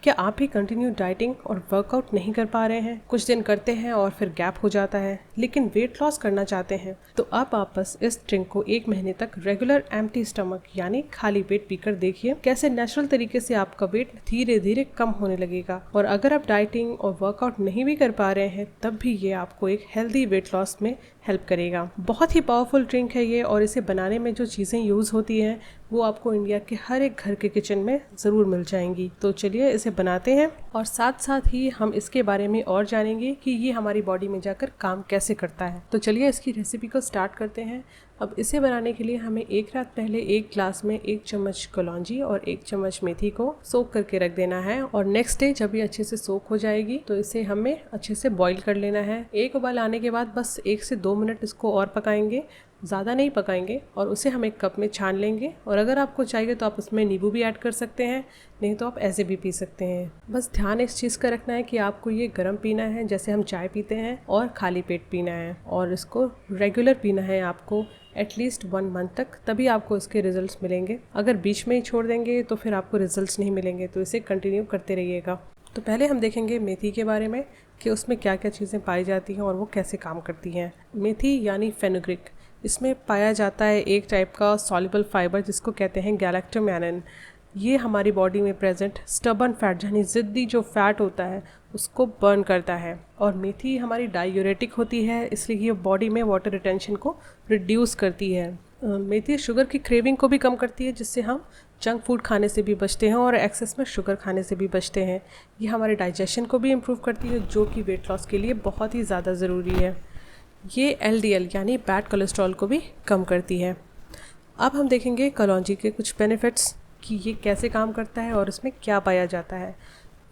क्या आप भी कंटिन्यू डाइटिंग और वर्कआउट नहीं कर पा रहे हैं? कुछ दिन करते हैं और फिर गैप हो जाता है, लेकिन वेट लॉस करना चाहते हैं? तो अब आप बस इस ड्रिंक को 1 महीने तक रेगुलर एम्प्टी स्टमक यानी खाली पेट पीकर देखिए कैसे नेचुरल तरीके से आपका वेट धीरे धीरे कम होने लगेगा। और अगर आप डाइटिंग और वर्कआउट नहीं भी कर पा रहे हैं, तब भी ये आपको एक हेल्दी वेट लॉस में हेल्प करेगा। बहुत ही पावरफुल ड्रिंक है ये, और इसे बनाने में जो चीज़ें यूज़ होती हैं वो आपको इंडिया के हर एक घर के किचन में ज़रूर मिल जाएंगी। तो चलिए इसे बनाते हैं, और साथ साथ ही हम इसके बारे में और जानेंगे कि ये हमारी बॉडी में जाकर काम कैसे करता है। तो चलिए इसकी रेसिपी को स्टार्ट करते हैं। अब इसे बनाने के लिए हमें एक रात पहले 1 ग्लास में 1 चम्मच कलौंजी और 1 चम्मच मेथी को सोक करके रख देना है, और नेक्स्ट डे जब ये अच्छे से सोक हो जाएगी तो इसे हमें अच्छे से बॉईल कर लेना है। एक उबाल आने के बाद बस 1 से 2 मिनट इसको और पकाएंगे, ज़्यादा नहीं पकाएंगे, और उसे हम एक कप में छान लेंगे। और अगर आपको चाहिए तो आप उसमें नींबू भी ऐड कर सकते हैं, नहीं तो आप ऐसे भी पी सकते हैं। बस ध्यान इस चीज़ का रखना है कि आपको ये गर्म पीना है जैसे हम चाय पीते हैं, और खाली पेट पीना है, और इसको रेगुलर पीना है आपको एटलीस्ट 1 मंथ तक, तभी आपको इसके रिजल्ट्स मिलेंगे। अगर बीच में ही छोड़ देंगे तो फिर आपको रिजल्ट्स नहीं मिलेंगे, तो इसे कंटिन्यू करते रहिएगा। तो पहले हम देखेंगे मेथी के बारे में कि उसमें क्या क्या चीज़ें पाई जाती हैं और वो कैसे काम करती हैं। मेथी यानी फेनुग्रीक, इसमें पाया जाता है एक टाइप का सॉल्युबल फाइबर जिसको कहते हैं गैलेक्टोमैनिन। ये हमारी बॉडी में प्रेजेंट स्टबर्न फैट यानी ज़िद्दी जो फैट होता है उसको बर्न करता है। और मेथी हमारी डायूरेटिक होती है, इसलिए ये बॉडी में वाटर रिटेंशन को रिड्यूस करती है। मेथी शुगर की क्रेविंग को भी कम करती है, जिससे हम जंक फूड खाने से भी बचते हैं और एक्सेस में शुगर खाने से भी बचते हैं। ये हमारे डाइजेशन को भी इम्प्रूव करती है, जो कि वेट लॉस के लिए बहुत ही ज़्यादा ज़रूरी है। ये LDL यानी बैड कोलेस्ट्रॉल को भी कम करती है। अब हम देखेंगे कलौंजी के कुछ बेनिफिट्स कि ये कैसे काम करता है और इसमें क्या पाया जाता है।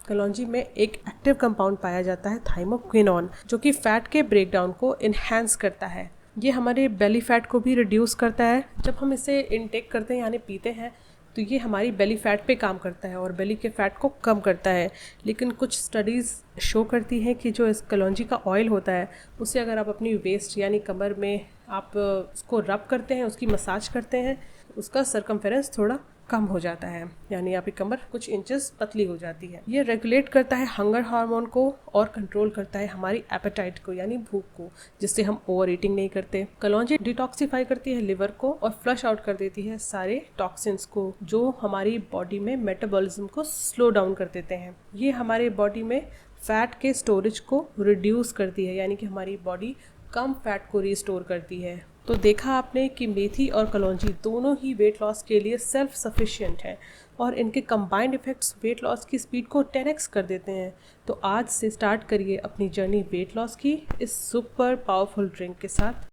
कलौंजी में एक एक्टिव कंपाउंड पाया जाता है थाइमोक्विनोन, जो कि फैट के ब्रेकडाउन को इन्हेंस करता है। ये हमारे बेली फैट को भी रिड्यूस करता है। जब हम इसे इनटेक करते हैं यानी पीते हैं, तो ये हमारी बेली फैट पे काम करता है और बेली के फैट को कम करता है। लेकिन कुछ स्टडीज़ शो करती हैं कि जो इस कलौंजी का ऑयल होता है, उसे अगर आप अपनी वेस्ट यानी कमर में आप उसको रब करते हैं, उसकी मसाज करते हैं, उसका सरकमफेरेंस थोड़ा कम हो जाता है, यानी आपकी कमर कुछ इंचेस पतली हो जाती है। ये रेगुलेट करता है हंगर हार्मोन को और कंट्रोल करता है हमारी एपेटाइट को यानी भूख को, जिससे हम ओवर ईटिंग नहीं करते। कलौंजी डिटॉक्सिफाई करती है लिवर को और फ्लश आउट कर देती है सारे टॉक्सिन्स को, जो हमारी बॉडी में मेटाबॉलिज्म को स्लो डाउन कर देते हैं। ये हमारे बॉडी में फैट के स्टोरेज को रिड्यूस करती है, यानी कि हमारी बॉडी कम फैट को रिस्टोर करती है। तो देखा आपने कि मेथी और कलौंजी दोनों ही वेट लॉस के लिए सेल्फ सफिशिएंट हैं, और इनके कंबाइंड इफेक्ट्स वेट लॉस की स्पीड को 10x कर देते हैं। तो आज से स्टार्ट करिए अपनी जर्नी वेट लॉस की इस सुपर पावरफुल ड्रिंक के साथ।